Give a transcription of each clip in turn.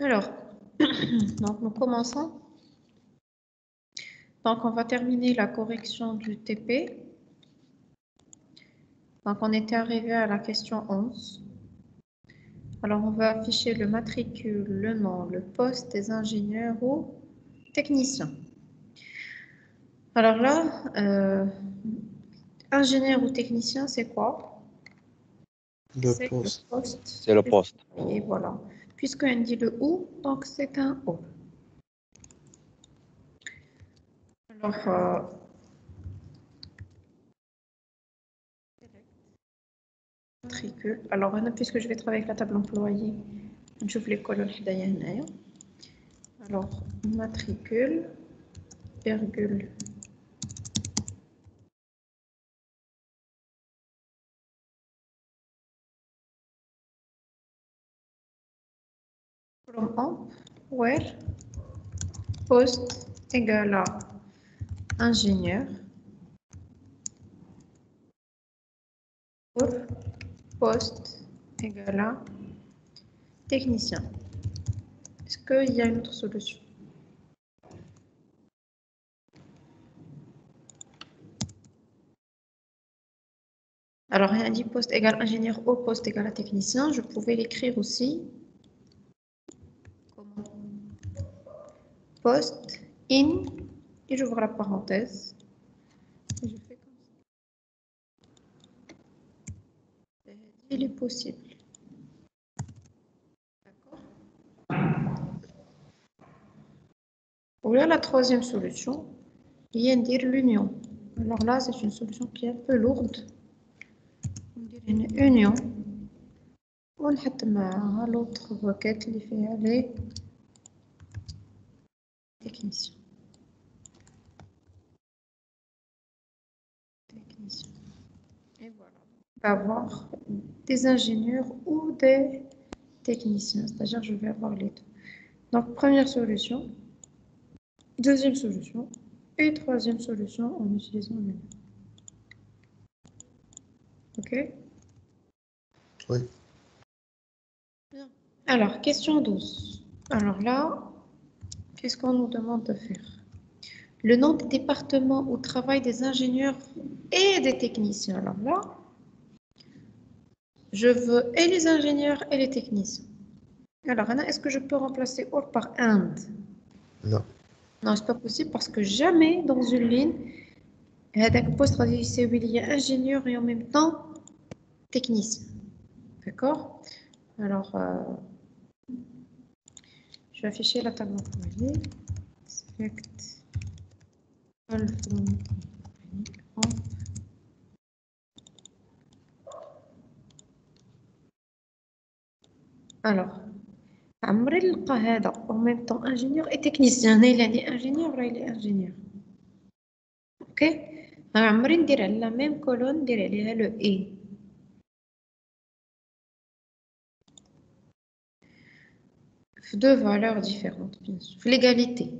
Alors, donc nous commençons. Donc, on va terminer la correction du TP. Donc, on était arrivé à la question 11. Alors, on va afficher le matricule, le nom, le poste des ingénieurs ou techniciens. Alors là, ingénieur ou technicien, c'est quoi? Le poste. C'est le poste. Et voilà. Puisqu'on dit le ou, donc c'est un O. Alors, matricule. Alors, puisque je vais travailler avec la table employée, j'ouvre les colonnes. Alors, matricule, virgule, colonne where poste égale à ingénieur pour poste égale à technicien. Est-ce qu'il y a une autre solution? Alors, rien dit poste égale ingénieur au poste égale à technicien. Je pouvais l'écrire aussi. Comment? Poste in, et j'ouvre la parenthèse. Et je fais comme ça. Il est possible. D'accord. Ou là, la troisième solution, il y a l'union. Alors là, c'est une solution qui est un peu lourde. On dirait une union. On va l'autre requête qui fait les techniciens. Et voilà. On va avoir des ingénieurs ou des techniciens. C'est-à-dire, je vais avoir les deux. Donc, première solution, deuxième solution et troisième solution en utilisant le nom. OK? Oui. Bien. Alors, question 12. Alors là, qu'est-ce qu'on nous demande de faire? Le nom des départements où travaillent des ingénieurs et des techniciens. Alors là, je veux et les ingénieurs et les techniciens. Alors, Anna, est-ce que je peux remplacer all par and? Non. Non, c'est pas possible parce que jamais dans une ligne, il y a ingénieur et en même temps technicien. D'accord? Alors, je vais afficher la table employée. Select all from alors, عمري نلقى هذا en même temps ingénieur et technicien. Il a dit ingénieur ou il est ingénieur. Ok? عمري ندير على la même colonne ندير عليها le et. Deux valeurs différentes, bien sûr. L'égalité.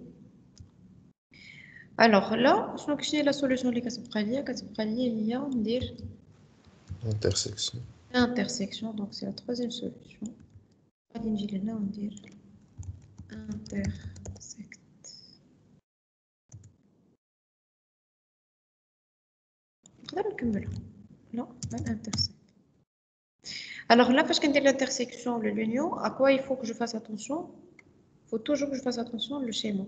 Alors là, je vais la solution اللي كتبقى ليا هي ندير Intersection. intersection, donc c'est la troisième solution. غادي نجي لهنا وندير intersect. نقدر نكملها. Non, pas intersect. Alors là, parce qu'on dit l'intersection, l'union, à quoi il faut que je fasse attention? Il faut toujours que je fasse attention au schéma.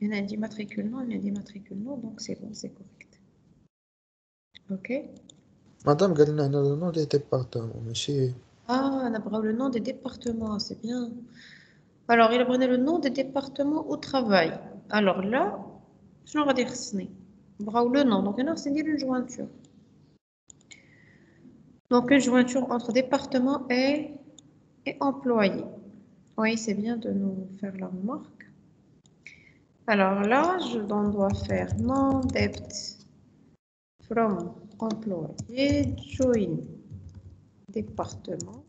Il y en a un dit matricule non, il y en a un dit matricule non, donc c'est bon, c'est correct. Ok? Madame, قال لنا هنا le nom des départements, ماشي. Ah, on a parlé le nom des départements, c'est bien. Alors, il a pris le nom des départements au travail. Alors là, je vais dire le nom. Donc, c'est une jointure. Donc, une jointure entre département et employé. Oui, c'est bien de nous faire la remarque. Alors là, on doit faire nom dept from employé join département.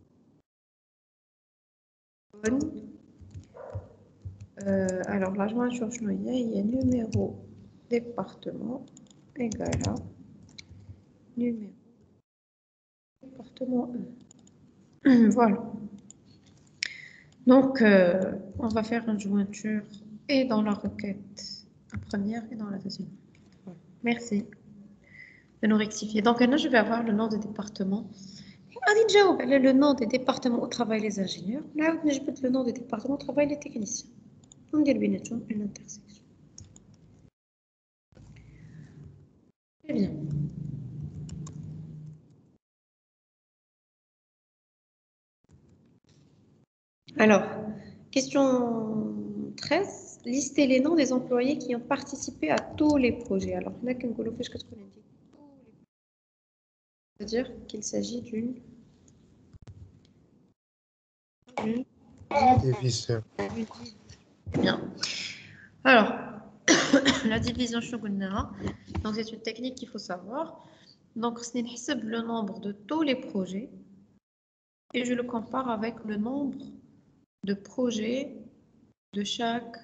Alors la jointure il y a numéro département égal à numéro département 1. Voilà. Donc, on va faire une jointure et dans la requête première et dans la deuxième. Voilà. Merci de nous rectifier. Donc, là, je vais avoir le nom des départements. Le nom des départements où travaillent les ingénieurs. Là, je vais le nom des départements où travaillent les techniciens. On dit une intersection. Très bien. Alors, question 13. Listez les noms des employés qui ont participé à tous les projets. Alors, là, c'est-à-dire qu'il s'agit d'une division. Bien. Alors, la division Shogunna, donc c'est une technique qu'il faut savoir. Donc, c'est le nombre de tous les projets et je le compare avec le nombre de projets de chaque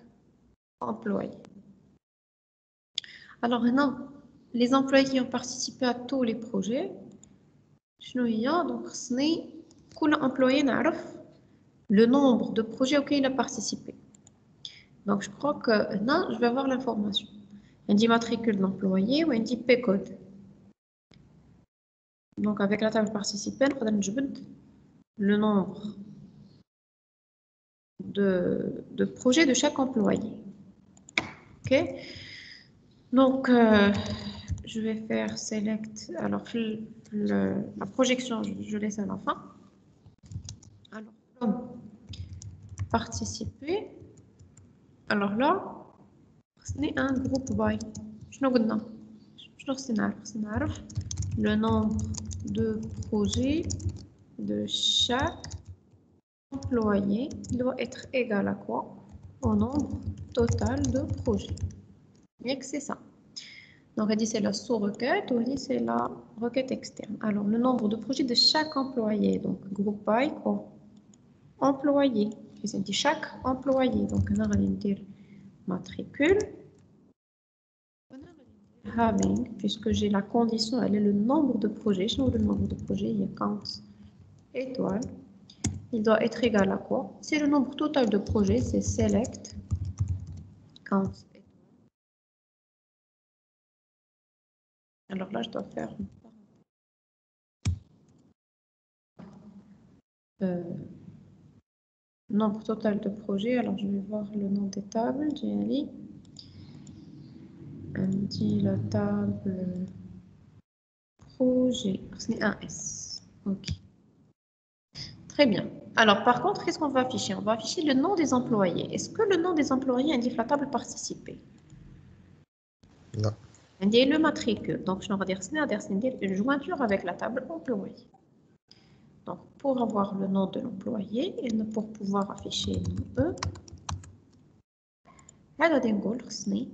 employé. Alors maintenant, les employés qui ont participé à tous les projets, donc كل employé نعرف le nombre de projets auxquels il a participé. Donc je crois que là, je vais avoir l'information. On dit matricule d'employé ou on dit P-code. Donc avec la table participante, on va le nombre de projets de chaque employé. Ok. Donc je vais faire select. Alors la projection, je laisse à la fin. Alors comme participer. Alors là, c'est un groupe by. Le nombre de projets de chaque employé doit être égal à quoi? Au nombre total de projets. Bien que c'est ça. Donc, on dit c'est la sous-requête, on dit c'est la requête externe. Alors, le nombre de projets de chaque employé. Donc, groupe by quoi? Employé. On dit chaque employé. Donc, on va dire matricule. Having, puisque j'ai la condition, elle est le nombre de projets. Je le nombre de projets, il y a count étoile. Il doit être égal à quoi? C'est le nombre total de projets, c'est select count étoile. Alors là, je dois faire nombre total de projets. Alors, je vais voir le nom des tables. J'ai dit la table projet. C'est un S. OK. Très bien. Alors, par contre, qu'est-ce qu'on va afficher? On va afficher le nom des employés. Est-ce que le nom des employés indique la table participée? Non. Indique le matricule. Donc, je vais dire une jointure avec la table employé. Donc, pour avoir le nom de l'employé et pour pouvoir afficher le E, هذا غادي نقول خصني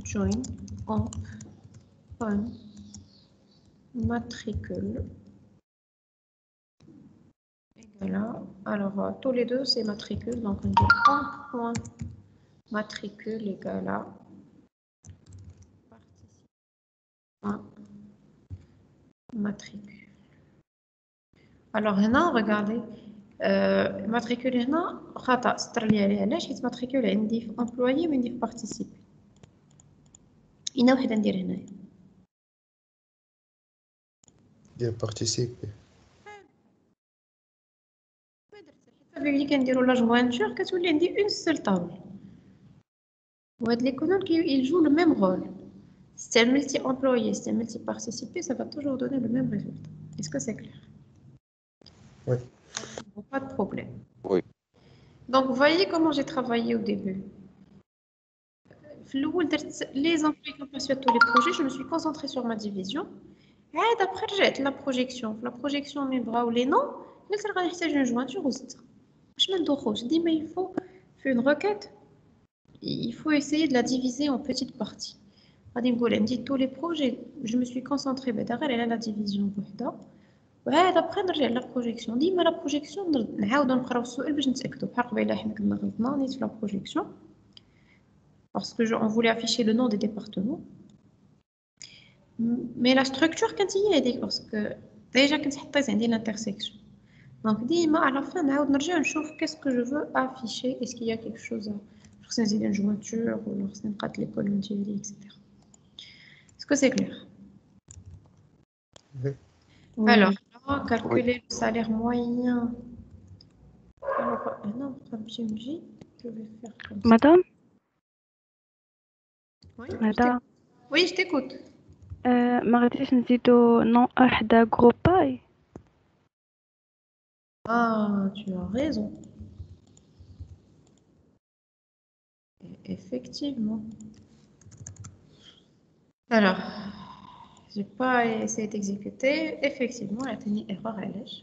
join on matricule égale à, alors tous les deux c'est matricule, donc on dit point matricule égale à participant matricule. Alors هنا regardez matricule هنا خطأ سطر لي عليه علاش حيت matricule عندي في employé وعندي في participer. إنا وحدة ندير هنايا ديال participer. ملي كنديرو لا جوانتور كتولي عندي اون سول طابل وهاد لي كولون ils jouent le même rôle. Si tu as multi-employé, si tu as multi-participé, ça va toujours donner le même résultat. Est-ce que c'est clair? Oui. Pas de problème. Oui. Donc, vous voyez comment j'ai travaillé au début. Les employés qui ont passé à tous les projets, je me suis concentrée sur ma division. Et après, j'ai la projection. La projection, mes bras ou les noms, c'est une jointure ou c'est je dis, mais il faut faire une requête. Il faut essayer de la diviser en petites parties. Tous les projets, je me suis concentrée sur la division. Après, نرجع la projection. ديما la projection نعاودو نقراو السؤال باش نتأكدو بحال قبيله حنا كنا غلطنا نيت في la projection parce que on voulait afficher le nom des départements. Mais la structure كانت هي هذيك parce que déjà كنت حطيت عندي l'intersection. Donc, dis-moi à la fin, qu'est-ce que je veux afficher. Est-ce qu'il y a quelque chose à... une jointure ou les colonnes, etc. Est-ce que c'est clair? Oui. Alors, Oui. là, calculer le salaire moyen. Alors, non, comme PMJ, je vais faire comme ça. Madame, Oui, madame, oui, je t'écoute. ما غاديش نزيدو نوع واحدة جروباي. Ah, tu as raison. Effectivement. Alors, j'ai pas essayé d'exécuter. Effectivement, il y a une erreur à l'âge.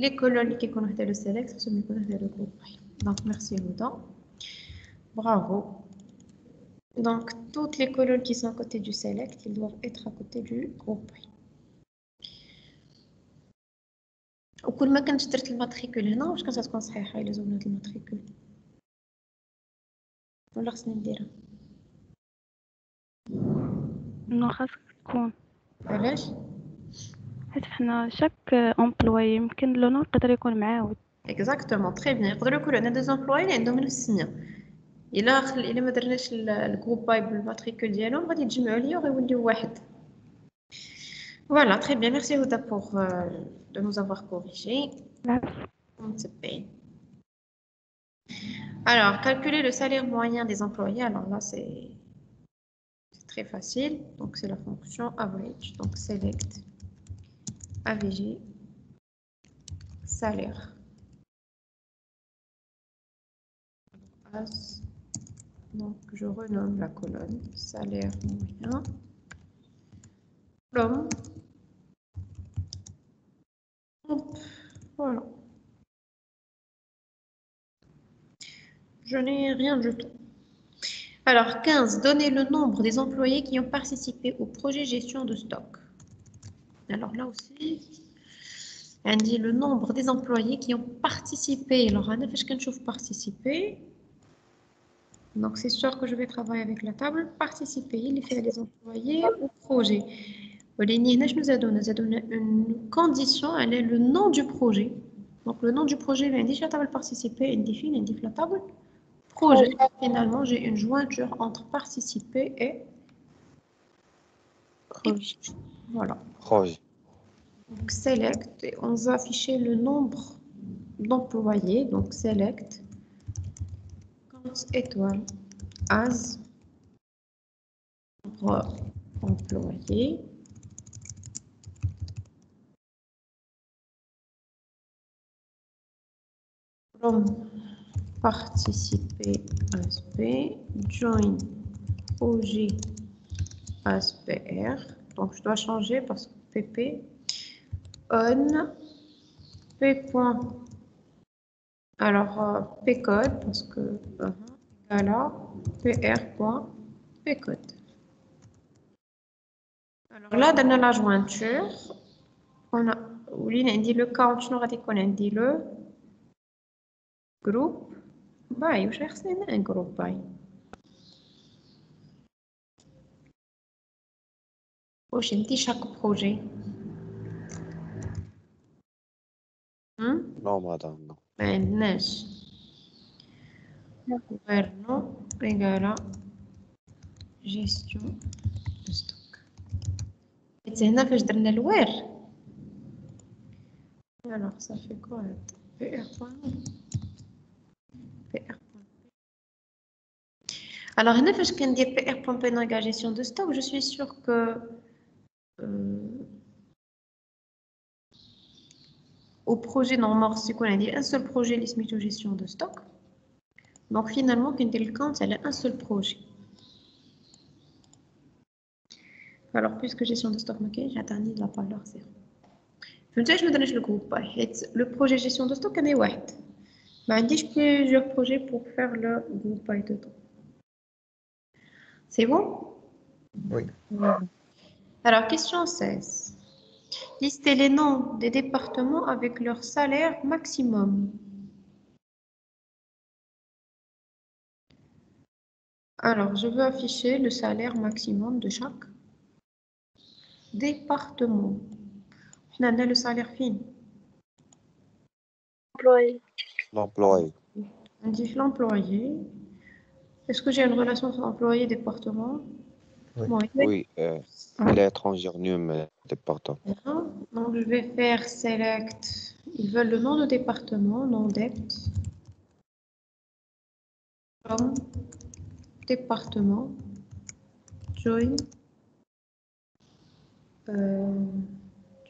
Les colonnes qui connectent le select sont connectées le groupe. Donc, merci Oudan. Bravo. Donc, toutes les colonnes qui sont à côté du select, ils doivent être à côté du groupe. وكل ما كنت درت الماتريكول هنا واش كانت تكون صحيحه الا زولنا هاد الماتريكول ولا خصني نديرها نو خاصك تكون، علاش حيت حنا شاك امبلوي يمكن لو نوع يقدر يكون معاود. اكزاكتومون تري بيان يقدروا يكونوا عندنا دي امبلوي اللي عندهم نفس السميه الا ما درناش الجروب باي بالماتريكول ديالهم غادي يتجمعوا ليا وغيوليو واحد. Voilà, très bien. Merci Huda pour de nous avoir corrigé. Alors, calculer le salaire moyen des employés. Alors là, c'est très facile. Donc, c'est la fonction average. Donc, select AVG salaire. As. Donc, je renomme la colonne salaire moyen. L'homme. Voilà. Je n'ai rien du tout. Alors, 15. Donnez le nombre des employés qui ont participé au projet gestion de stock. Alors là aussi, on dit le nombre des employés qui ont participé. Alors, on a fait participer. Donc, c'est sûr que je vais travailler avec la table. Participer, il fait les employés au projet. Nous a donné une condition, elle est le nom du projet. Donc, le nom du projet, il indique la table participer, il indique la table projet. Finalement, j'ai une jointure entre participer et projet. Voilà. Projet. Donc, select, et on va afficher le nombre d'employés. Donc, select, compte étoile, as, nombre employés. From participer as P, join projet as PR. Donc, je dois changer parce que PP, on, P point. Alors, P code parce que voilà, PR point P code. Alors là, dans la jointure, on a dit le count, on dit le groupe. Bah, je cherche un groupe. J'ai chaque projet. Non, madame, non. Neige. Gouvernement égale à gestion de stock. Et c'est là que je donne le where. Alors, ça fait quoi? PR. PR. Alors, là, je quand je dis PR.p égale gestion de stock, je suis sûre que au projet normal, c'est qu'on a dit un seul projet, l'ismito gestion de stock. Donc, finalement, quand il compte, elle a un seul projet. Alors, puisque gestion de stock, j'ai atteint la valeur 0. Je me donne le groupe. Le projet gestion de stock, il est 1. Mais j'ai plusieurs projets pour faire le groupe dedans. C'est bon? Oui. Alors, question 16. Listez les noms des départements avec leur salaire maximum. Alors, je veux afficher le salaire maximum de chaque département. On a le salaire fin. Employé. L'employé. On dit l'employé. Est-ce que j'ai une relation entre employé et département? Oui. Oui. Oui, Ah. il est étranger, num département. Donc, je vais faire select. Ils veulent le nom de département, nom dept. From département. Join.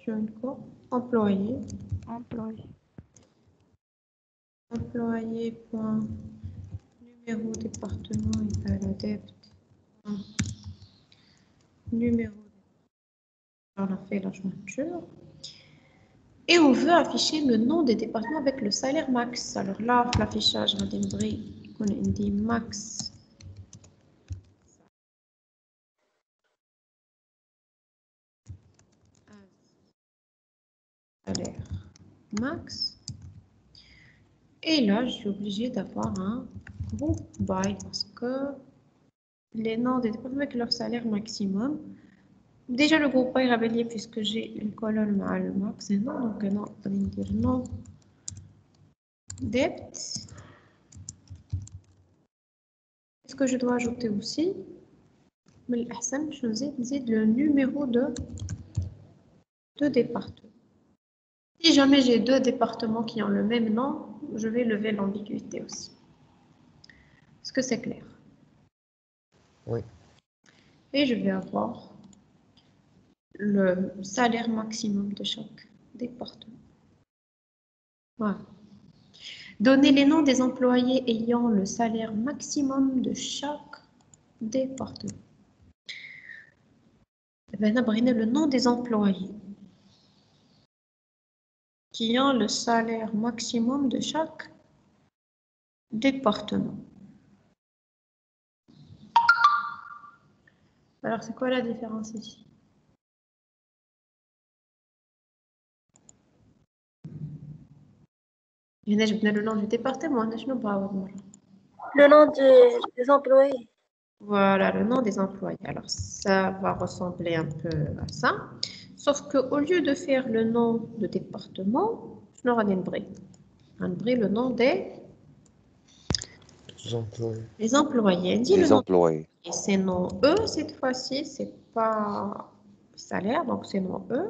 Join quoi? Employé. Employé. Employé point numéro département égale à dept. Numéro. On a fait la jointure. Et on veut afficher le nom des départements avec le salaire max. Alors là, l'affichage, on dit max. Salaire max. Et là, je suis obligée d'avoir un groupe by parce que les noms des départements avec leur salaire maximum. Déjà, le groupe by est révélé puisque j'ai une colonne à le max. Et non, donc non, on va dire non. Debt. Est-ce que je dois ajouter aussi? Mais l'ahsan, je nzid le numéro de département. Si jamais j'ai deux départements qui ont le même nom, je vais lever l'ambiguïté aussi. Est-ce que c'est clair? Oui. Et je vais avoir le salaire maximum de chaque département. Voilà. Donner les noms des employés ayant le salaire maximum de chaque département. Maintenant, prenez le nom des employés qui ont le salaire maximum de chaque département. Alors, c'est quoi la différence ici? هنا جبنا le nom du département. هنا شنو بعوض مرة؟ Le nom des employés. Voilà, le nom des employés. Alors, ça va ressembler un peu à ça. Sauf qu'au lieu de faire le nom de département, je n'aurai le nom des employés. les employés. Dit le Les nom employés. et c'est nom E cette fois-ci, c'est pas salaire, donc c'est nom E.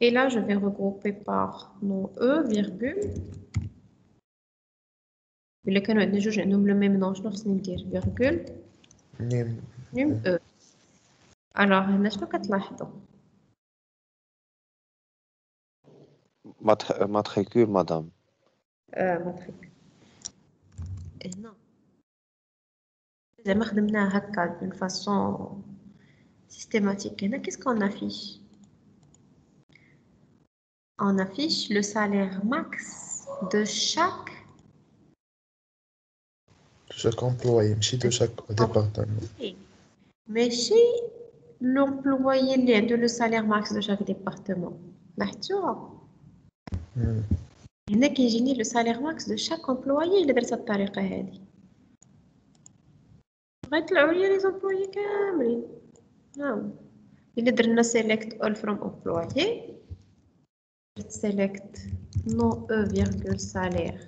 Et là, je vais regrouper par nom E, virgule. اللي كانوا عندنا جوج عندهم le même nom, شنو خصني ندير virgule نيم. نيم E. Alors, هنا شنو كتلاحظوا؟ Matricule, madame. matricule. هنا زعما خدمناها هكا d'une façon systématique. هنا qu'est-ce qu'on affiche? On affiche le salaire max de chaque employé, ماشي de chaque département. mais chez l'employé اللي عنده le salaire max de chaque département. لاحظتوها؟ هنا كيجيني le salaire max de chaque employé اللي درت الطريقة هذه. غيطلعوا لي les employés كاملين. نعم. إلا درنا select all from employé. Select nom E virgule salaire.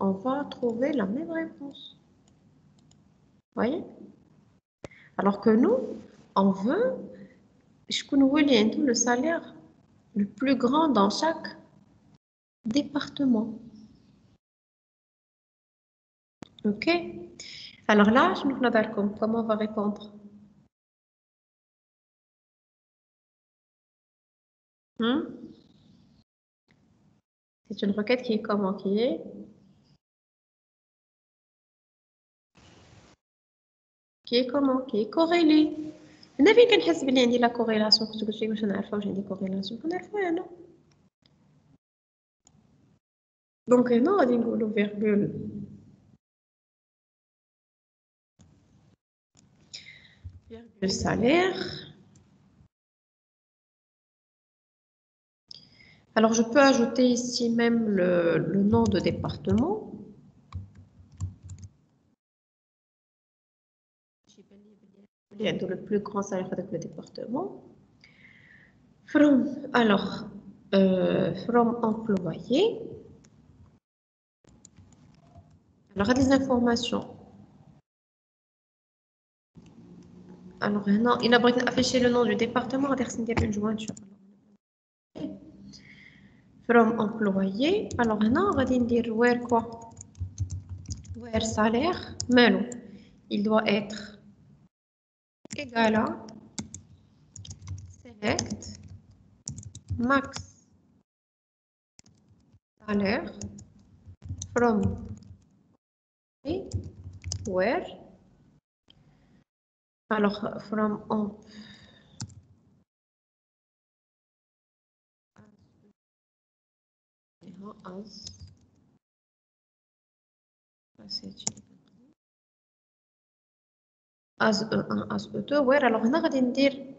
On va trouver la même réponse. Voyez? Alors que nous, on veut le salaire le plus grand dans chaque département. Ok? Alors là, je me demande comment on va répondre. C'est une requête qui est comment? Qui est comment? Qui est corrélée. On a vu qu'elle a bien la corrélation. Parce que je sais que je n'ai pas j'ai des corrélations. On a fait, non? Donc, non, on dit le virgule. Virgule salaire. Alors, je peux ajouter ici même le nom de département. Le plus grand salaire avec le département. From, alors, from employé. Alors, les informations. Alors, non, il a affiché le nom du département, on va une jointure. From employé. Alors, non, on va dire where quoi? Where salaire, melo. Il doit être égal à select max salaire from where. Alors, from on as E1 as E2 where. Alors هنا غادي ندير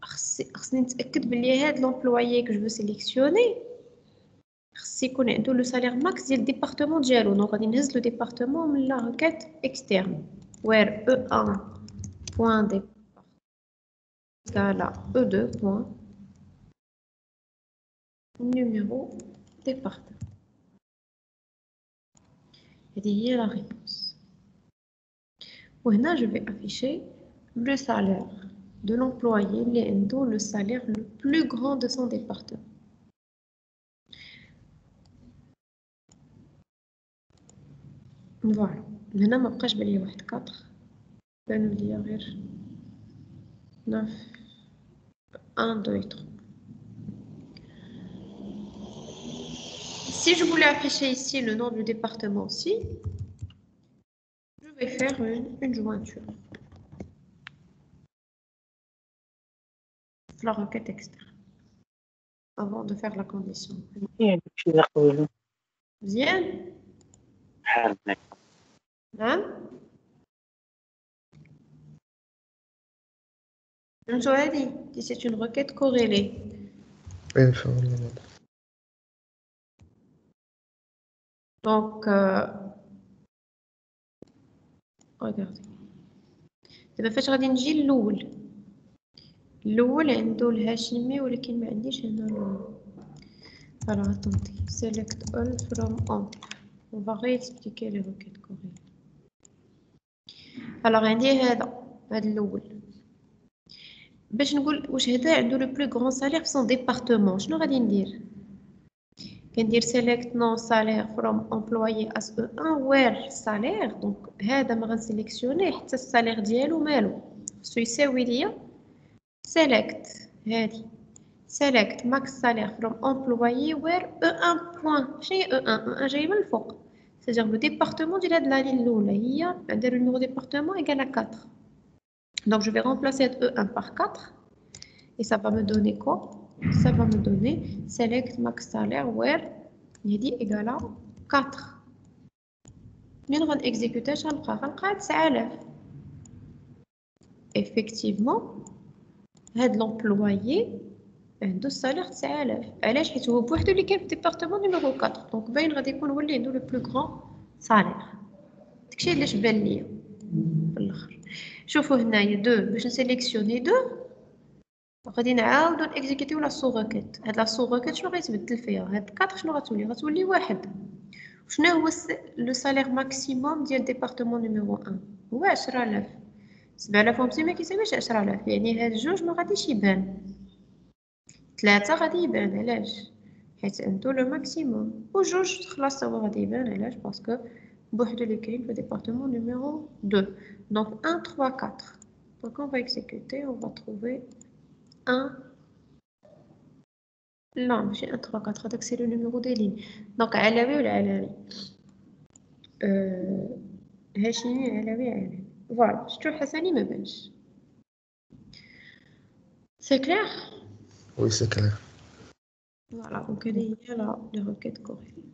خصني نتاكد بلي هاد لومبلويي que je veux sélectionner خص يكون عنده لو سالير ماكس ديال الديبارتمون ديالو. دونك غادي نهز لو ديبارتمون من لا requête externe where E1 point départ égale à E2 point numéro département. هذه هي la réponse. وهنا je vais afficher le salaire de l'employé اللي عنده le salaire le plus grand de son département. فوالا هنا ما بقاش بلي واحد 4 بانوا ليا غير 9 1 2 3. Si je voulais afficher ici le nom du département aussi, je vais faire une jointure. La requête externe. Avant de faire la condition. Bien. Hein? Si c'est une requête corrélée. وين فهمنا مدام؟ Donc, regardez. دابا فاش غادي نجي الأول عنده الهاشمي ولكن ما عنديش هنا الأول. Alors attendez, select all from on. On va réexpliquer les requêtes corrélées. Alors عندي هذا الأول. باش نقول واش هذا عنده لو بلو غران سالير في سون ديبارتمون شنو غادي ندير؟ كندير select non salaire from employé as E1 where salaire. دونك هذا ما غنسيليكسيونيه حتى السالير ديالو مالو خصو يساوي ليا select هادي select max salaire from employé where E1 point. شنو هي E1 جايه من الفوق c'est-à-dire le département ديال هاد لاني الاولى هي عندها le numéro département égal à 4. Donc je vais remplacer E1 par 4 et ça va me donner quoi? Ça va me donner select max salaire where هادي égal à 4. من غنexécuter غنلقى 9000. Effectivement هاد l'employé عنده السالير 9000. علاش؟ حيت هو بوحدو اللي كاين في الديبارتمون نيميرو 4. دونك باين غادي يكون هو اللي عنده لو بلو غران سالير. داكشي علاش بان ليا في الاخر. شوفوا هنايا 2 باش نسيليكسيوني 2 غادي نعاودو نيكزيكوتيو لا سو روكيت. هاد لا سو روكيت شنو غيتبدل فيها؟ هاد 4 شنو غتولي 1. شنو هو لو سالير ماكسيموم ديال ديبارتمون نيميرو 1 هو 10000. 7050 ما كيساويش 10000 يعني هاد جوج ما غاديش يبان. 3 غادي يبان علاش؟ حيت عنده لو ماكسيموم وجوج خلاص هو غادي يبان علاش باسكو بوحدو اللي كاين في ديبارتمون نيميرو 2. Donc 1 3 4. Donc on va exécuter, on va trouver 1 لا ماشي 1 3 4 هذاك سي لو نيميرو دي لين. دونك علوي ولا علوي هاشمي علوي فوالا. شتو حسني ما بانش. سي كلير. وي سي كلير. Voilà, donc elle est là, les requêtes corrélées.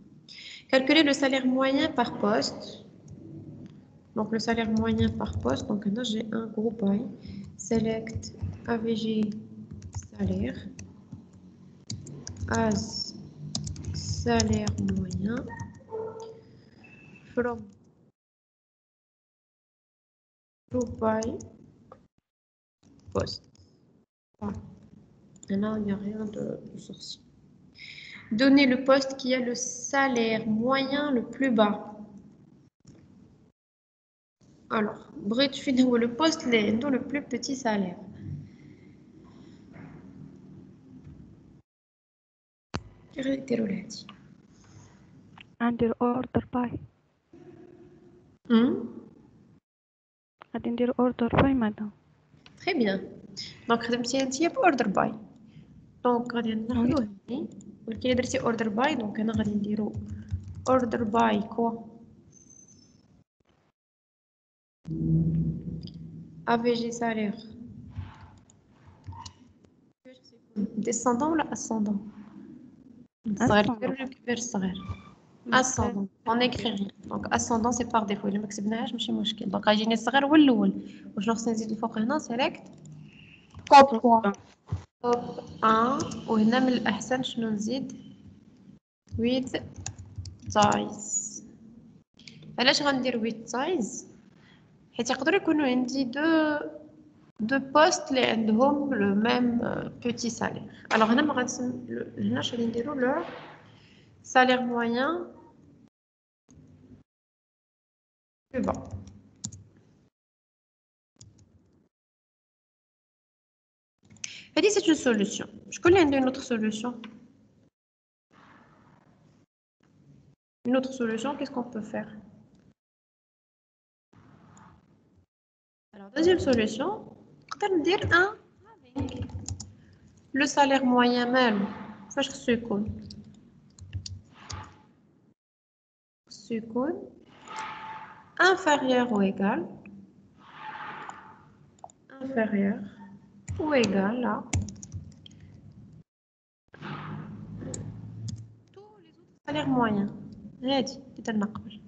Calculer le salaire moyen par poste. Donc le salaire moyen par poste. Donc là j'ai un groupe by select AVG salaire as salaire moyen from group by poste. Voilà. Et là, il n'y a rien de sorcier. Donnez le poste qui a le salaire moyen le plus bas. Alors, brut final, le poste le plus petit salaire. غندير اوردر باي. غادي ندير اوردر باي مدام. Très bien. Donc, خدمتي انتيا باوردر باي. دونك غادي ناخدو هادي ولكن درتي اوردر باي دونك انا غادي نديرو اوردر باي كوا افي سالير ديسcendant ولا ascendant الصغير كبير ولا كبير الصغير ascendant on écrit rien donc ascendant c'est par défaut الا ما كتبناهاش ماشي مشكل دونك غيجيني الصغير هو الاول وشنو خصني نزيد الفوق هنا سيليكت Top 1. توب 1 وهنا من الاحسن شنو نزيد ويت سايز. علاش غندير ويت سايز؟ حيت يقدر يكونوا عندي دو بوست اللي عندهم لو ميم بوتي سالير. الوغ هنا ما غنسم هنا اش غادي نديرو لو سالير موين بلو با. هادي سي اون سوليوشن. شكون اللي عنده اون اوتر سوليوشن؟ Une autre solution, qu'est-ce qu'on peut faire? Alors, deuxième solution, on peut dire le salaire moyen même. Inférieur ou égal à tous les autres salaires moyens. هادي كده نقبل.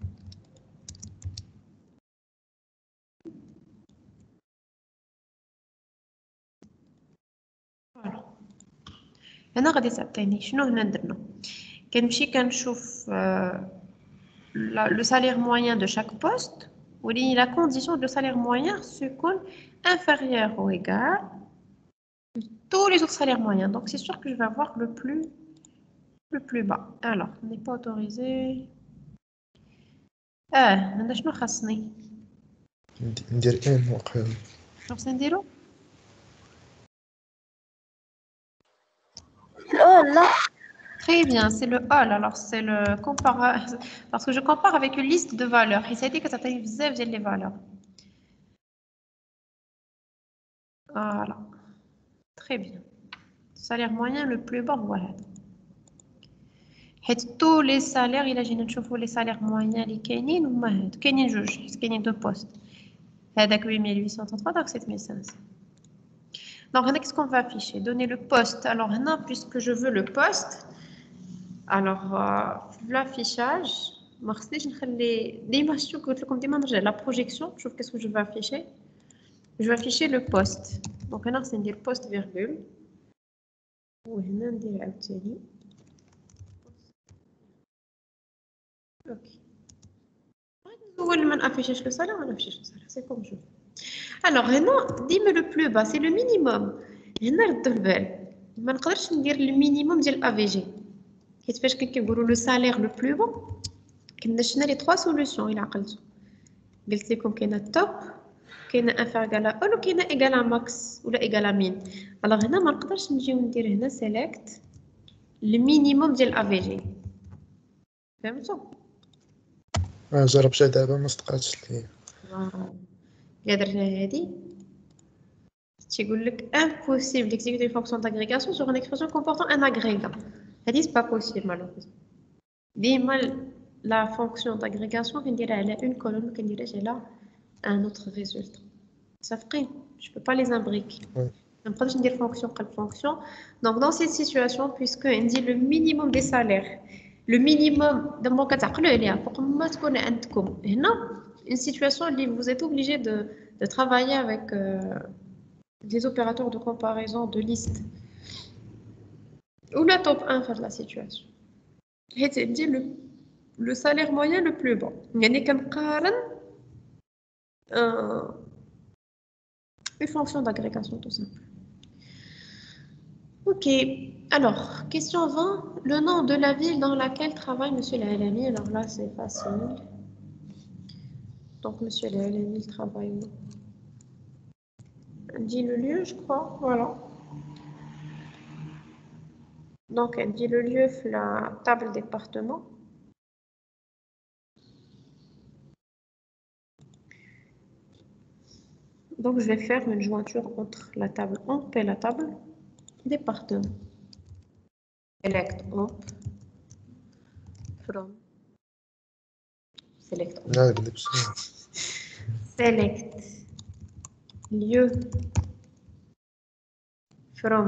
فوالا هنا غادي تعطيني شنو هنا درنا كنمشي كنشوف le salaire moyen de chaque poste ou la condition de salaire moyen سيكون inférieur ou égal à tous les autres salaires moyens. Donc c'est sûr que je vais avoir le plus bas. Alors, on n'est pas autorisé. هذا شنو خاصني؟ ندير ان وقيلا. شنو خصني نديرو؟ Oh là. Très bien, c'est le all. Alors, c'est le parce que je compare avec une liste de valeurs. Il s'est dit que ça t'a بزاف ديال les valeurs. Voilà. Très bien. Salaire moyen le plus bas, voilà. حيت tous les salaires إلا جينا نشوفوا les salaires moyens اللي كاينين هما هادو كاينين جوج حيت كاينين دو بوست هذاك 8833 داك 7500. Donc هنا qu'est-ce qu'on va afficher? Donner le poste. Alors هنا puisque je veux le poste alors l'affichage ما خصنيش نخلي ديما شتو قلت لكم ديما نرجع لا بروجيكسيون نشوف qu'est-ce que je vais afficher. Je vais afficher le poste. Donc هنا خصني ندير poste virgule وهنا ندير عاوتاني اوكي. نزول ما نافيشيش لو سالير ما نافيشيش لو سالير سي كوم جو. الوغ هنا ديما لو بلو با سي لو مينيموم. هنا ردوا البال ما نقدرش ندير المينيموم ديال افي جي حيت فاش كنقولوا لو سالير لو بلو با كنا شفنا لي 3 سوليوشن الى عقلتو قلت لكم كاينه توب كاينه انفيريال ا اول وكاينه ايغال ا ماكس ولا ايغال ا مين. الوغ هنا ما نقدرش نجيو ندير هنا سيليكت المينيموم ديال افي جي فهمتوا؟ جربتها دابا ما صدقاتش ليا. إلا درنا هادي تيقول لك impossible d'exécuter une fonction d'agrégation sur une expression comportant un agrégat. هادي c'est pas possible malheureusement. ديما la fonction d'agrégation كنديرها على une colonne ما كنديرهاش على un autre résultat. صافقين je peux pas les imbriquer. ما نقدرش ندير fonction قلب fonction. Donc dans cette situation puisque عندي le minimum des salaires le minimum دابا كتعقلوا عليها فوق ما تكون عندكم هنا une situation où vous êtes obligé de travailler avec des opérateurs de comparaison de liste ou la top 1 fait la situation. C'est le salaire moyen le plus bas. يعني كنقارن une fonction d'agrégation tout simple. Ok, alors, question 20. Le nom de la ville dans laquelle travaille Monsieur Lalami. Alors là, c'est facile. Donc, Monsieur Lalami, il travaille où? Elle dit le lieu, je crois. Voilà. Donc, elle dit le lieu, la table département. Donc, je vais faire une jointure entre la table amp et la table département. Select amp from. Select amp. لا قلب بسرعة. Select lieu from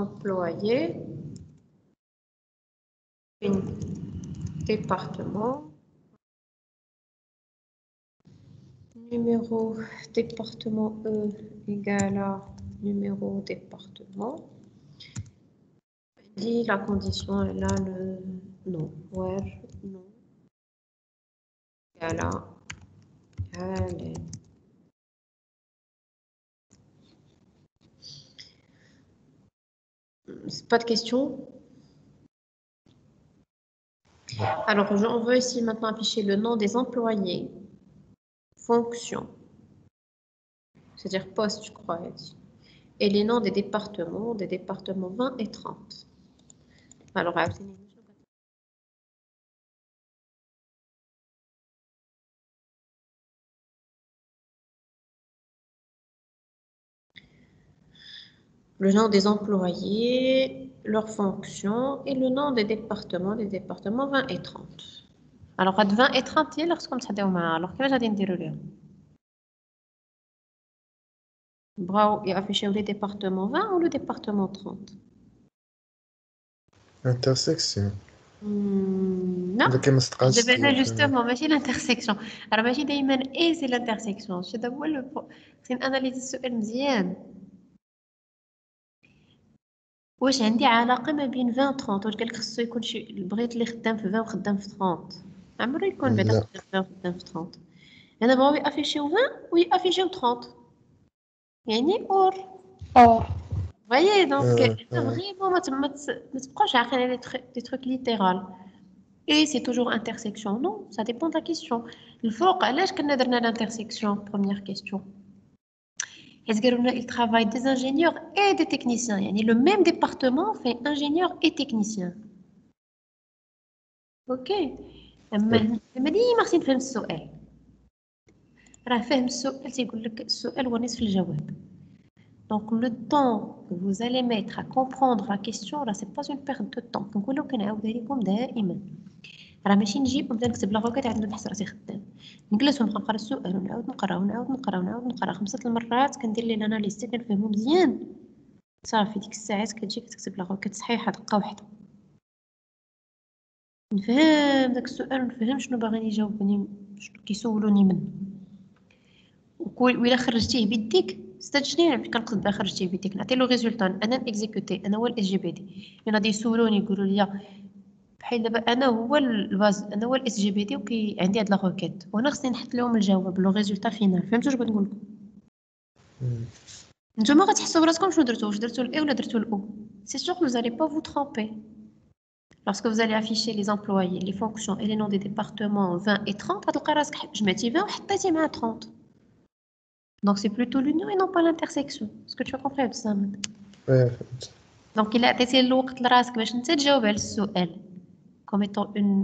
employé. Département. Numéro département E égale à numéro département. Dit la condition est là, le non. Where non. Égale à allez. C'est pas de question. Alors, on veut ici maintenant afficher le nom des employés, fonction, c'est-à-dire poste, je crois, et les noms des départements 20 et 30. Alors, le nom des employés, leur fonction et le nom des départements 20 et 30. Alors, 20 et 30, lorsqu'on s'adapte alors quel âge نديروا لهم بغاو يافيشيو les départements 20 ou le département 30. Intersection. Non. إذا كان ما Je استقعدش devais كيف. justement ماشي l'intersection. Alors ماشي دايما اي سي l'intersection. هذا هو خصني اناليزي السؤال مزيان. واش عندي علاقة ما بين 20 و 30 واش قالك خصو يكون شي بغيت اللي خدام في 20 وخدام في 30 عمرو يكون بعدا لا. خدام في 20 وخدام في 30 انا بغاو يافيشيو 20 ويافيشيو 30 يعني اور Or. voyez donc آه. vraiment ما تبقاوش عاقلين على des trucs littéral. Et c'est toujours intersection. Non, ça dépend de la question. Le فوق علاش كنا درنا l'intersection première question. Est-ce qu'il travaille des ingénieurs et des techniciens يعني le même département fait ingénieur et technicien. OK. أما ديما خصني نفهم السؤال. راه فهم السؤال تيقول لك السؤال هو نصف الجواب. Donc le temps que vous allez mettre à comprendre la question là c'est pas une perte de temps. كنقولوا كنعاودها لكم دائما. راه ماشي نجيب ونبدا نكتب لا روكيت عاد نحس راسي خدام نجلس ونبقى نقرا السؤال ونعاود نقرا ونعاود نقرا 5 المرات كندير لي الاناليز حتى كنفهمو مزيان صافي ديك الساعات كتجي كتكتب لا روكيت صحيحه دقه واحده نفهم داك السؤال ونفهم شنو باغيين يجاوبوني شنو كيسولوني منه وإلا خرجتيه بيديك استاجني كنقصد بها خرجتيه بيديك نعطي له ريزولطا انا اكزيكوتي انا هو الاس جي بي دي غادي يسولوني يقولوا لي بحال دابا انا هو الباز انا هو الاس جي بي دي وكي عندي هاد لا روكيت وانا خصني نحط لهم الجواب لو ريزولطا فينال فهمتوا واش بغيت نقول لكم نتوما غتحسوا براسكم شنو درتوا واش درتوا الاي ولا درتوا الاو سي سور vous allez pas vous tromper lorsque vous allez afficher les employés les fonctions et les noms des départements 20 et 30 غتلقى راسك جمعتي 20 وحطيتي مع 30 donc c'est plutôt l'union et non pas l'intersection est-ce que tu as compris Abdessamad فهمت. donc الا عطيتي الوقت لراسك باش انت تجاوب على السؤال comme étant une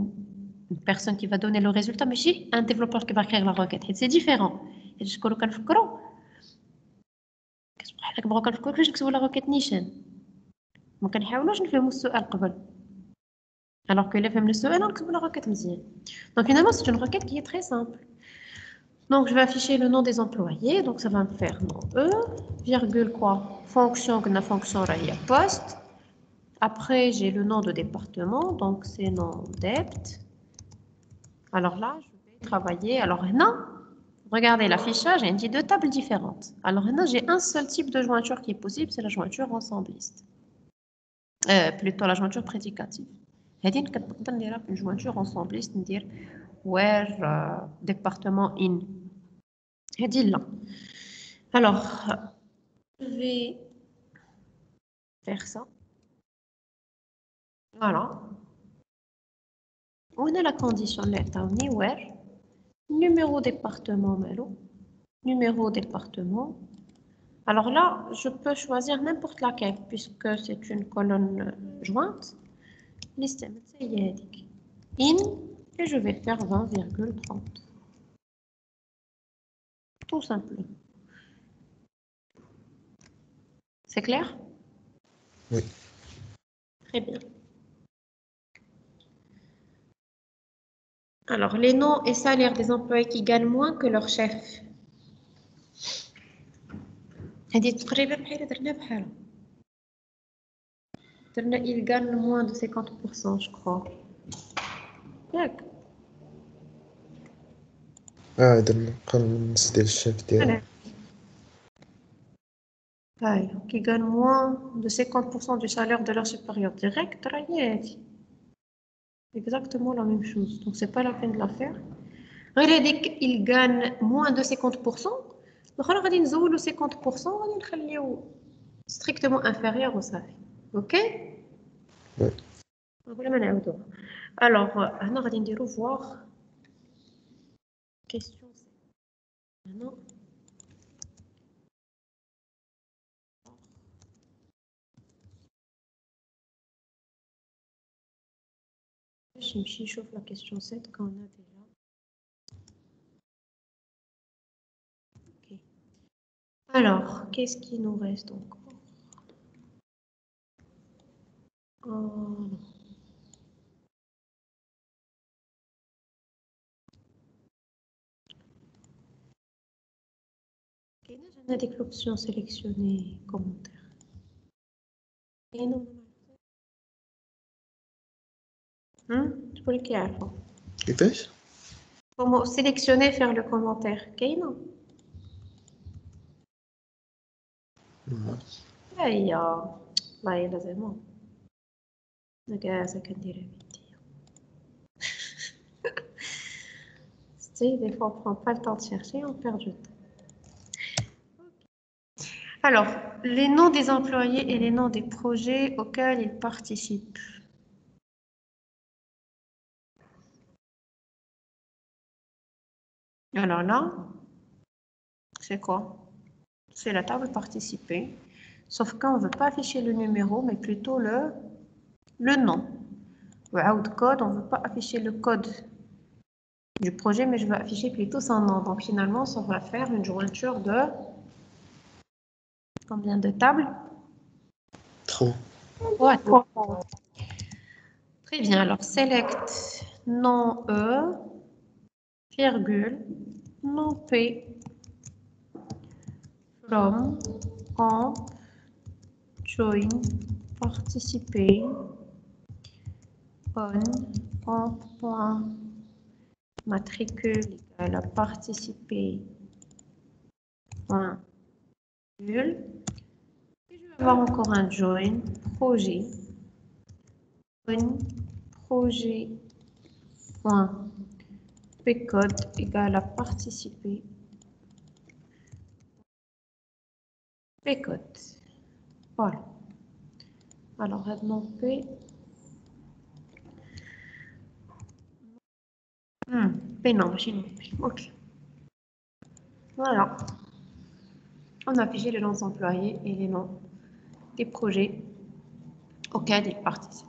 personne qui va donner le résultat, mais aussi un développeur qui va écrire la requête. C'est différent. Et je crois que la requête نيشان ما كنحاولوش نفهموا السؤال قبل alors que اللي فهم السؤال نكتبوا la requête مزيان. Donc finalement c'est une requête qui est très simple. Donc je vais afficher le nom des employés, donc ça va me faire nom E, virgule quoi, fonction que la fonction est poste. Après j'ai le nom de département, donc c'est nom dept. Alors là, je vais travailler. Alors non, regardez l'affichage, il y a deux tables différentes. Alors là, j'ai un seul type de jointure qui est possible, c'est la jointure ensembliste. Plutôt la jointure prédicative. هذه نقدر نديرها une jointure ensembliste ندير where département in. هذه là. Alors, je vais faire ça. Voilà. On a la condition where numéro département malo, numéro département. Alors là, je peux choisir n'importe laquelle puisque c'est une colonne jointe. Liste in et je vais faire 20,30. Tout simplement. C'est clair? Oui. Très bien. Alors, les noms et salaires des employés qui gagnent moins que leur chef. Il gagne moins de 50%, je crois. D'accord. درنا قل من النص ديال الشاف ديالو. Qui gagnent moins de 50% du salaire de leur supérieur direct. Exactement la même chose. Donc, c'est pas la peine de la faire. Il gagne moins de 50%. Donc, on va dire 50%, on va dire strictement inférieur au salaire. OK? Oui. Alors, on va dire voir. Question. Maintenant. Je chauffe la question 7 qu'on a déjà. Ok. Alors, qu'est-ce qui nous reste encore? Oh, ok, on a des options sélectionnées, commentaires. Et non. Tu peux le faire. كيفاش؟ Comment sélectionner, faire le commentaire. Ok, non. Aïe, là, il est bon. Ça can dire des fois, on ne prend pas le temps de chercher, on perd du temps. Alors, les noms des employés et les noms des projets auxquels ils participent. Alors là, c'est quoi? C'est la table participer. Sauf qu'on ne veut pas afficher le numéro, mais plutôt le nom. Le out code, on ne veut pas afficher le code du projet, mais je veux afficher plutôt son nom. Donc finalement, ça va faire une jointure de combien de tables? 3. Ouais, 3. Très bien. Alors, select nom E, virgule, nom P, from, en, join, participer, en point, matricule égale à participer, point, virgule. Et je vais avoir encore un join, projet, projet, point, pcode égale à participer, pcode. Voilà. Alors, maintenant, P. P non, machine. OK. Voilà. On a affiché les noms des employés et les noms des projets auxquels ils participent.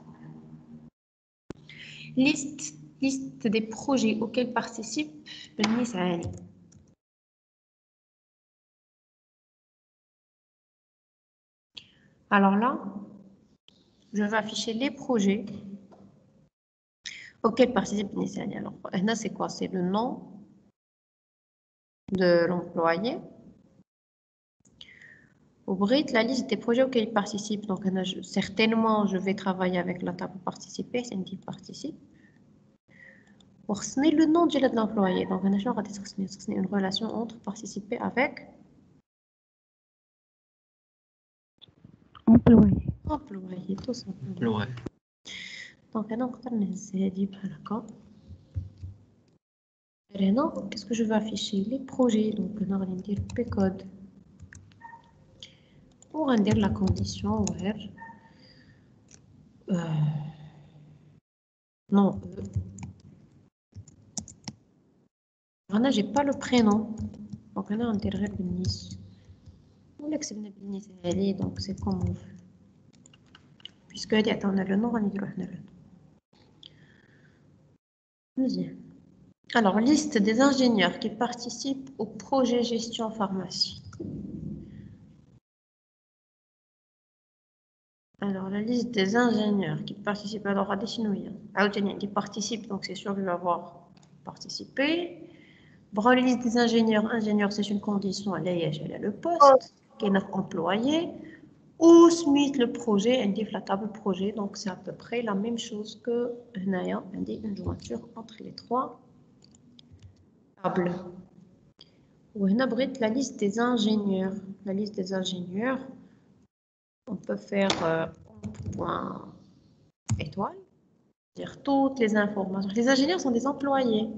Liste des projets auxquels participent le. Alors là, je vais afficher les projets auxquels participe Nisani. Alors, là, c'est quoi? C'est le nom de l'employé. Au Brit, la liste des projets auxquels il participe. Donc, certainement, je vais travailler avec la table participer, c'est une qui participe. Pour ce n'est le nom de l'employé. Donc, on a une relation entre participer avec employé. Employé, tout simplement. Ouais. Donc, on a qu'est-ce que je vais afficher? Les projets. Donc, on va dire P-code. On va dire la condition where Non. Là, j'ai pas le prénom. Donc là, on dirait Nice. On l'excelle Nice, donc c'est comme on veut. Puisque on a le nom, on y doit le nom. Deuxième. Alors, liste des ingénieurs qui participent au projet gestion pharmacie. Alors, la liste des ingénieurs qui participent, alors à dessiner, qui participent, donc c'est sûr qu'il va avoir participé. Bon, la liste des ingénieurs, c'est une condition à le poste, qui est notre employé, ou Smith le projet, indique la table projet, donc c'est à peu près la même chose que Naya, indique une jointure entre les trois tables. Ou on abrite la liste des ingénieurs. La liste des ingénieurs, on peut faire point étoile, dire toutes les informations. Les ingénieurs sont des employés.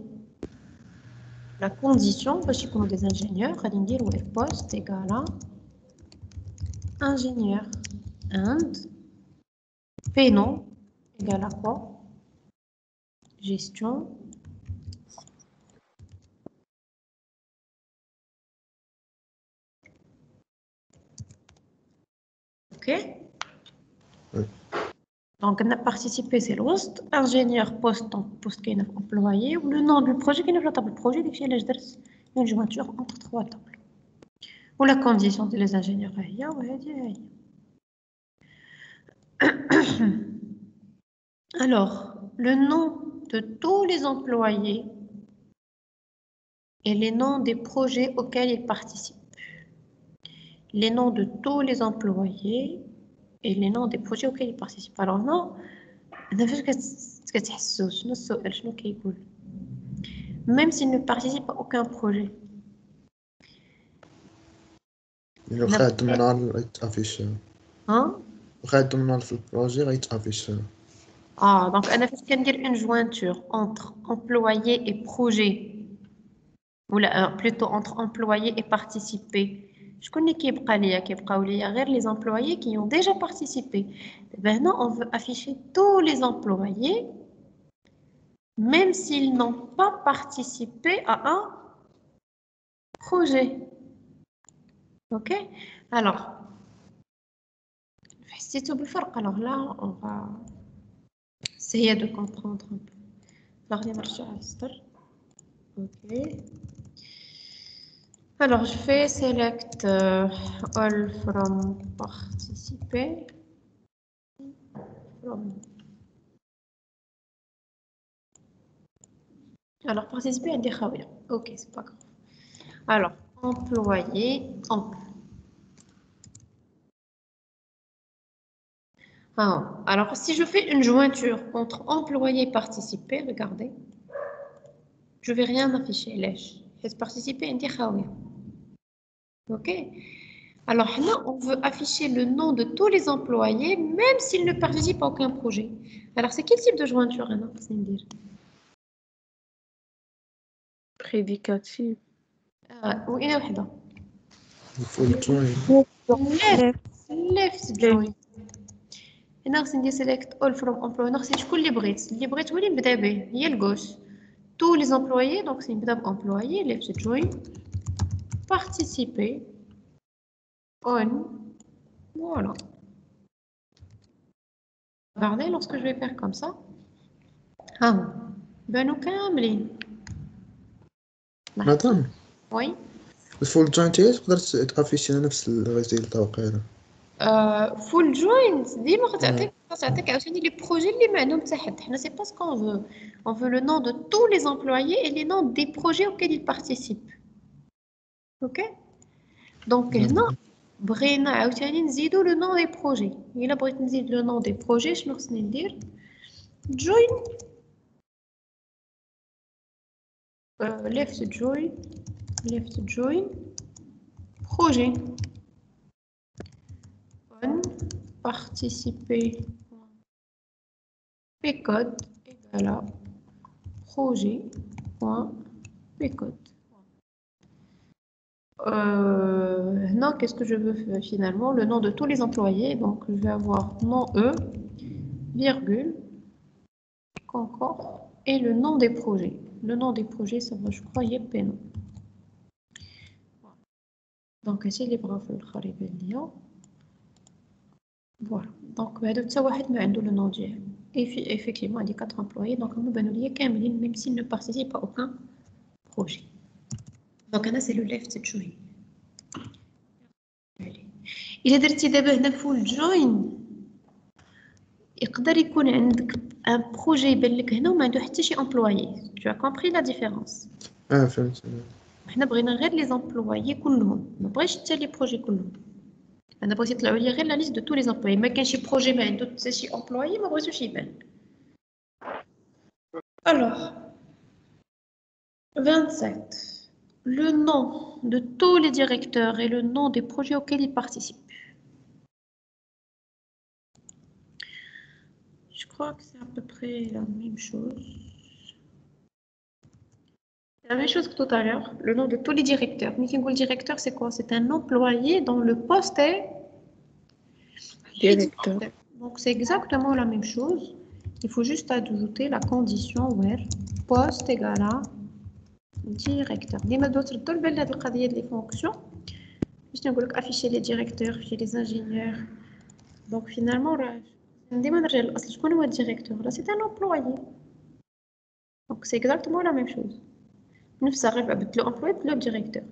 La condition, parce que des ingénieurs, on va dire où poste égale à ingénieur. And prénom égale à quoi? Gestion. Ok? Oui. Donc, on a participé, c'est le host, ingénieur, poste, donc poste qui est employé, ou le nom du projet qui est la table projet, qui est une jointure entre trois tables. Ou la condition des ingénieurs. Alors, le nom de tous les employés et les noms des projets auxquels ils participent. Les noms de tous les employés et les noms des projets auxquels ils participent. Alors, non, même s'ils ne participent à aucun projet. واخا عندهم نهار غيتافيش Hein? واخا عندهم نهار في البروجي غيتافيش. Ah, donc on a fait une jointure entre employé et projet. Ou plutôt entre employé et participé. Je connais qui est les employés qui ont déjà participé. Maintenant, on veut afficher tous les employés, même s'ils n'ont pas participé à un projet. Ok? Alors, si tu veux faire, alors là, on va essayer de comprendre un peu. Ok. Alors, je fais select all from participer. Alors, participer à des khawiya. Ok, c'est pas grave. Alors, employé, alors, si je fais une jointure entre employé et participer, regardez, je vais rien afficher. Lèche. Participer à des khawiya. Ok. Alors là, on veut afficher le nom de tous les employés, même s'ils ne participent à aucun projet. Alors, c'est quel type de jointure, Anna? prédicatif. Oui, une واحدة. الفول جوين left join. هنا خصني ندير select all from employee. هنا خصني شكون اللي بغيت هو اللي نبدا به هي الجوش. Tous les employés, donc خصني نبدا بemployé, left join, participer, on, voilà. Regardez, lorsque je vais faire comme ça, بانوا كاملين. مدام Oui. الفول جوين تقدر تافيشي نفس الريزلت وقيله. Full joint ديما غتعطيك عاوتاني لي بروجي اللي معلوم تحت. حنا سي با سكون فو. On veut le nom de tous les employés et les noms des projets auxquels ils participent. OK? Donc هنا بغينا عاوتاني نزيدو le nom des projets. إلا بغيت نزيد le nom des projets شنو خصني ندير؟ join left join projet. Participer pcode égale à projet.pcode. Non, qu'est-ce que je veux finalement? Le nom de tous les employés. Donc, je vais avoir nom E, virgule, Concorde, et le nom des projets. Le nom des projets, ça va, je crois, YPNO. Donc, ici, les bras le kharibellia. Voilà. Donc, ça va être le nom du. Et effectivement, il y a 4 employés. Donc, on va nous même s'ils ne participent à aucun projet. Donc, là, c'est le left join. Il a درتي دابا هنا full join يقدر يكون عندك un projet يبان لك هنا وما عنده حتى شي employé. Tu as compris la différence. فهمت. حنا بغينا غير لي امبلويي كلهم ما بغيتش حتى لي بروجي كلهم. انا بغيت يطلعوا لي غير لا ليست دو تو لي امبلويي. ما كاين شي بروجي ما عنده حتى شي امبلويي ما بغيتوش يبان. Alors 27. Le nom de tous les directeurs et le nom des projets auxquels ils participent. Je crois que c'est à peu près la même chose. C'est la même chose que tout à l'heure. Le nom de tous les directeurs. Mais le directeur, c'est quoi? C'est un employé dont le poste est directeur. Donc, c'est exactement la même chose. Il faut juste ajouter la condition where poste égale à directeur. ديما دوت ردوا البال هاد القضيه ديال لي فونكسيون باش نقول لك afficher les directeurs afficher les ingénieurs. Donc finalement راه ديما نرجع للاصل. شكون هو الديريكتور؟ راه سي ان امبلويي. Donc c'est exactement la même chose. نفسها غير بدلو امبلويي بدلو ديريكتور.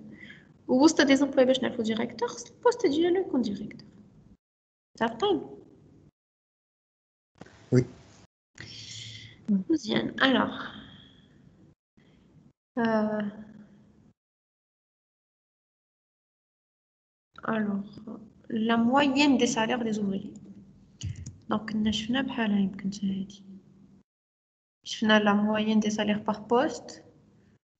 ووسط دي امبلويي باش نعرفو ديريكتور خص البوست ديالو يكون ديريكتور. عارفين؟ Oui. مزيان. alors la moyenne des salaires des ouvriers. Donc, شفنا بحالها يمكن هادي. شفنا la moyenne des salaires par poste.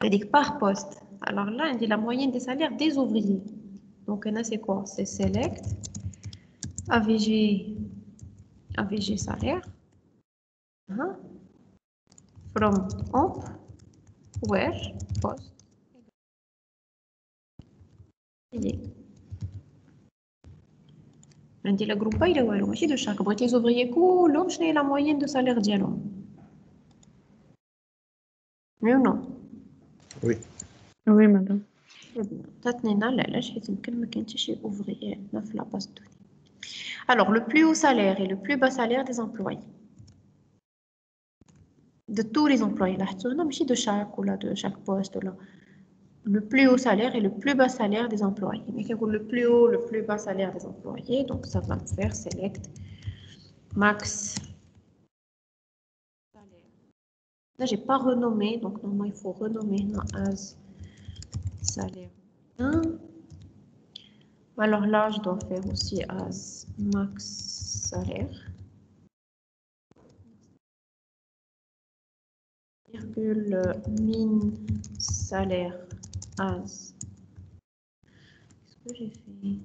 C'est par poste. Alors là, on dit la moyenne des salaires des ouvriers. Donc, là, c'est quoi? C'est select, AVG salaire, from omp, where, poste. On dit la groupe il est où? ماشي de chaque. بغيت les ouvriers كلهم شنو هي la moyenne de salaire ديالهم. Oui ou non? Oui. Oui, madame. تعطينا علاش حيت يمكن ما كاين حتى شي ouvrier عندنا في la base de données. Alors, le plus haut salaire et le plus bas salaire des employés. De tous les employés. Là, de chaque ou là, de chaque poste. Là. Le plus haut salaire et le plus bas salaire des employés. Mais le plus haut, le plus bas salaire des employés. Donc, ça va me faire select max salaire. Là, j'ai pas renommé. Donc, normalement, il faut renommer as salaire 1. Alors là, je dois faire aussi as max salaire. Virgule min salaire as. Qu'est-ce que j'ai fait?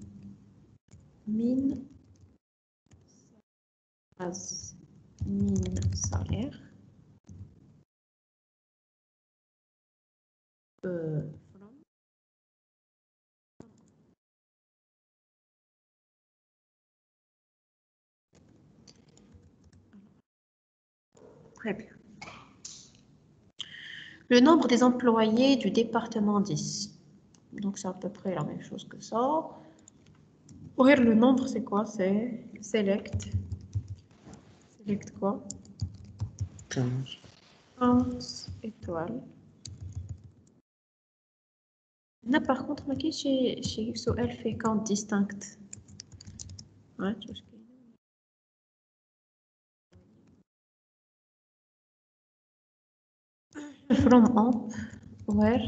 Min as min salaire. From. Très bien. Le nombre des employés du département 10. Donc, c'est à peu près la même chose que ça. Le nombre, c'est quoi? C'est select. Select quoi? 15. 15 étoiles. Là, par contre, chez XOL fait compte distinct. Ouais, tu vois ce que From amp, where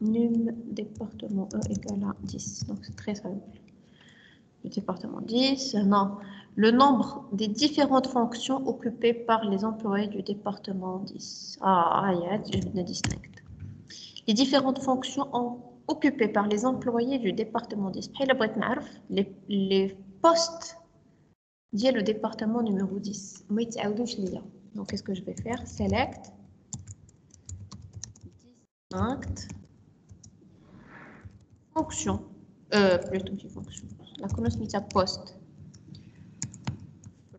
num département E égale à 10. Donc, c'est très simple. Le département 10, non. Le nombre des différentes fonctions occupées par les employés du département 10. Je distinct. Les différentes fonctions occupées par les employés du département 10. Les postes liés au département numéro 10. Donc, qu'est-ce que je vais faire? Select. Distinct. Fonction. Plutôt que fonction. La colonne poste.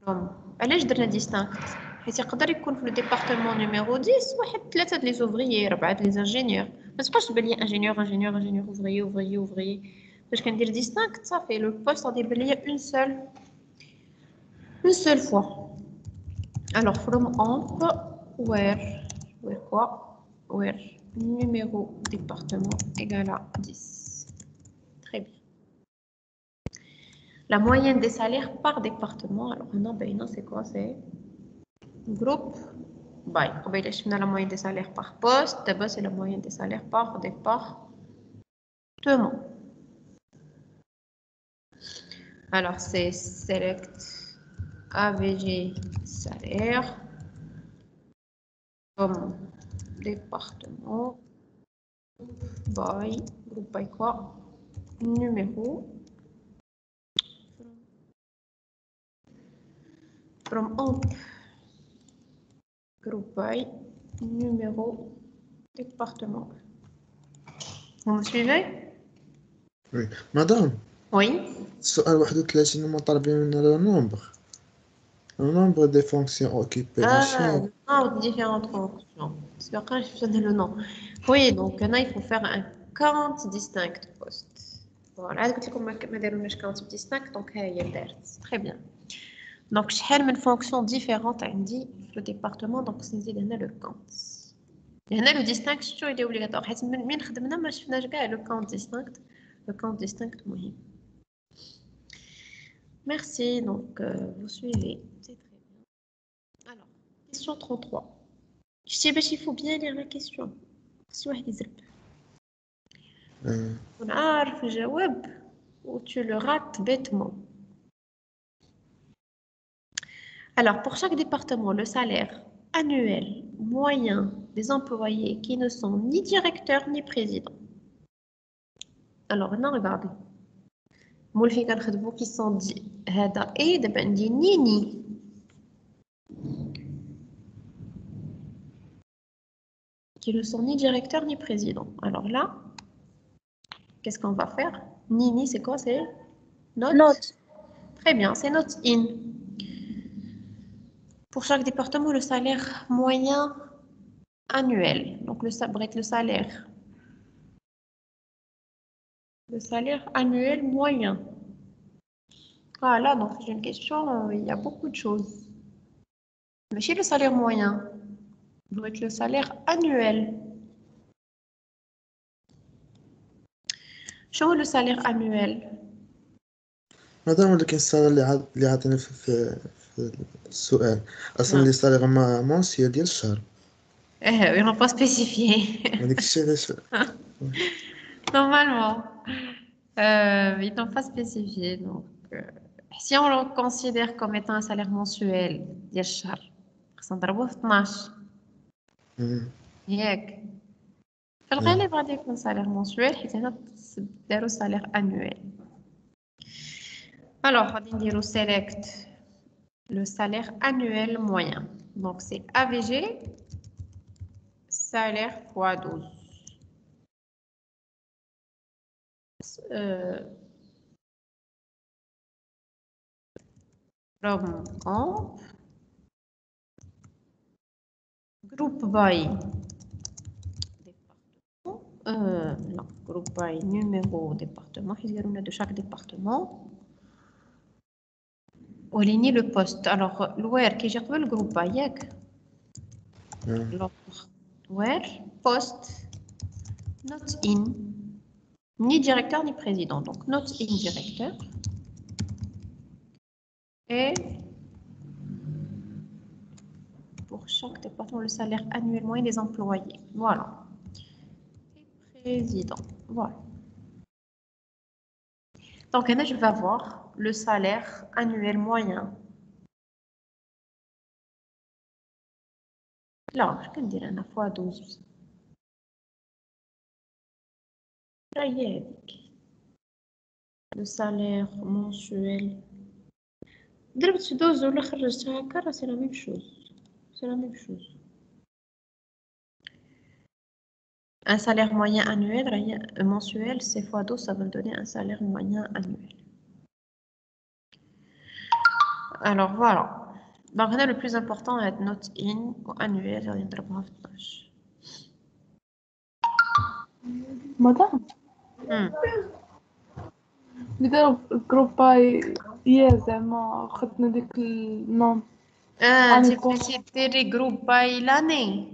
From علاش درنا ديستانكت حيت يقدر يكون في الديبارتمون نيميرو 10 واحد 3 د لي زوفريي 4 د لي انجينيور ما تبقاش تبان لي انجينيور اوفريي باش كندير ديستانكت صافي لو بوست غادي يبان ليا اون سول فوا alors from amp where quoi where numéro département égale à 10 très bien. La moyenne des salaires par département, alors non, c'est quoi? C'est groupe by. La moyenne des salaires par poste, d'abord c'est la moyenne des salaires par département. Alors c'est select AVG salaire comme département by, groupe by quoi? Numéro. From amp group by numéro département. Vous me suivez? Oui. Madame, Oui. السؤال 31 هما طالبين منا le nombre de fonctions occupées en chaque. Différentes fonctions. C'est pas grave, je donne le nom. Oui, donc là, il faut faire un count distinct post. Voilà, قلت لكم ما دارولناش count distinct, donc هي دارت. Très bien. Donc, شحال من fonction différentes عندي في le département, donc نزيد هنا le count. هنا le distinct شتو il est obligatoire حيت من خدمنا ما شفناش كاع le count distinct. Le count distinct مهم. Merci, donc vous suivez. C'est très bien. Alors, question 33. Je sais pas s'il faut bien lire la question. Si واحد يزرب. On عارف الجواب ou tu le rates bêtement. Alors, pour chaque département, le salaire annuel moyen des employés qui ne sont ni directeurs ni présidents. Alors, maintenant, regardez. مول في كنخدمو qui sont dit هذا اي دابا عندي ني qui ne sont ni directeurs ni présidents. Alors là, qu'est-ce qu'on va faire? Ni, c'est quoi? C'est note. Très bien, c'est note in. Pour chaque département, le salaire moyen annuel. Donc le salaire. Le salaire annuel moyen. Voilà, donc c'est une question, il y a beaucoup de choses. Mais chez le salaire moyen, doit être le salaire annuel. شو le salaire annuel? مادام ولكن السؤال اللي عطيني في السؤال اصلا اللي صار ما مونسيال ديال الشهر. Ils n'ont pas spécifié. هذيك الشيء علاش Normalement, ils n'ont pas spécifié. Donc, si on le considère comme étant un salaire mensuel, ديال الشهر خصنا نضربوه في 12. ياك في الغالب غادي يكون salaire mensuel حيت هنا داروا salaire annuel. Alors, غادي نديرو select le salaire annuel moyen. Donc, c'est AVG salaire fois 12. From amp group by département non group by numéro département de chaque département وليني le poste. Alors where qui j'ai le groupe by ياك where poste not in ni directeur ni président, donc not in directeur. Et pour chaque département, le salaire annuel moyen des employés. Voilà. Et président. Voilà. Donc, là, je vais avoir le salaire annuel moyen. Là, je peux dire une fois 12. Le salaire mensuel. ضربت 12 ولا خرجتها هكا c'est la même chose. C'est la même chose. Un salaire moyen annuel, mensuel, c'est fois 12, ça va me donner un salaire moyen annuel. Alors voilà. Donc, هنا le plus important est note in annuel غادي نضربها في 12. مدام امم اللي داروا في الجروب باي زعما خدنا ديك النوم انت كون بغيتي ديري جروب باي لاني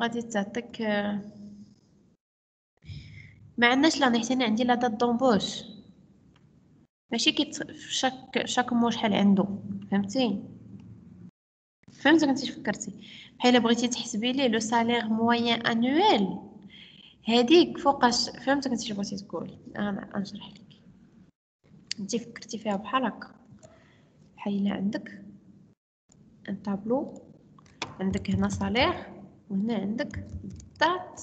غادي تعطيك ما عندناش لاني حتى انا عندي لا دات دومبوش ماشي شاك مو شحال عنده فهمتي كنتي فكرتي بحال بغيتي تحسبي ليه لو سالير موين انويل هذيك فوقاش فهمت كنتي بغيتي تقولي انا نشرح لك انتي فكرتي فيها بحال هكا بحال الا عندك ان طابلو عندك هنا سالير وهنا عندك date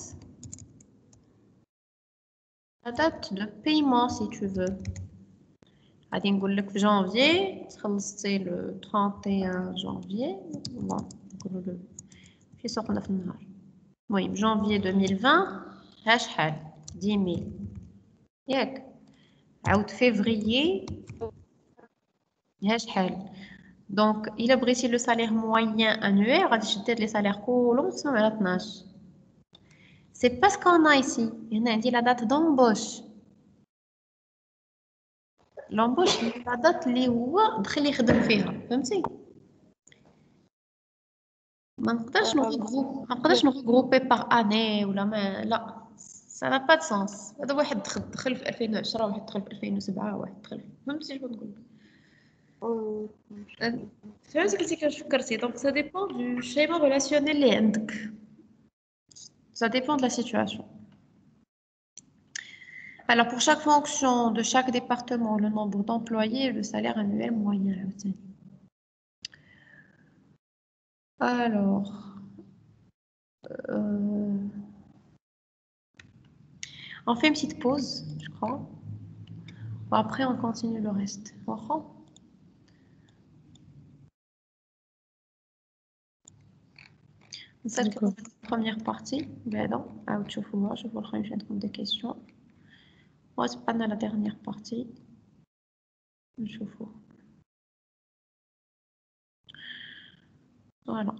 la date de paiement si tu veux غادي نقول لك في جانفي خلصتي لو 31 جانفي والله نقولوا له في سوقنا في النهار المهم جانفي 2020 ها شحال 10000 ياك عاود فيفريي ها شحال دونك الا بغيتي لو سالير موين انويل غادي تشدي لي سالير كلهم مقسوم على 12 سي با سكون ايسي هنا عندي لا دات دومبوش لومبوش هي لا دات اللي هو دخل يخدم فيها فهمتي ما نقدرش نغروبي باغ اني ولا ما لا ça n'a pas de sens هذا واحد دخل في 2010 واحد دخل في 2007 واحد دخل فهمتي شنو نقول فهمتي قلتي كيفاش فكرتي دونك ça dépend du schéma relationnel اللي عندك ça dépend de la situation. Alors pour chaque fonction de chaque département le nombre d'employés et le salaire annuel moyen alors on fait une petite pause je crois bon, après on continue le reste نسالك première partie بعدا عاود تشوفوها شوفوا الخاين عندكم des questions وتبقى لنا la dernière partie نشوفوا voilà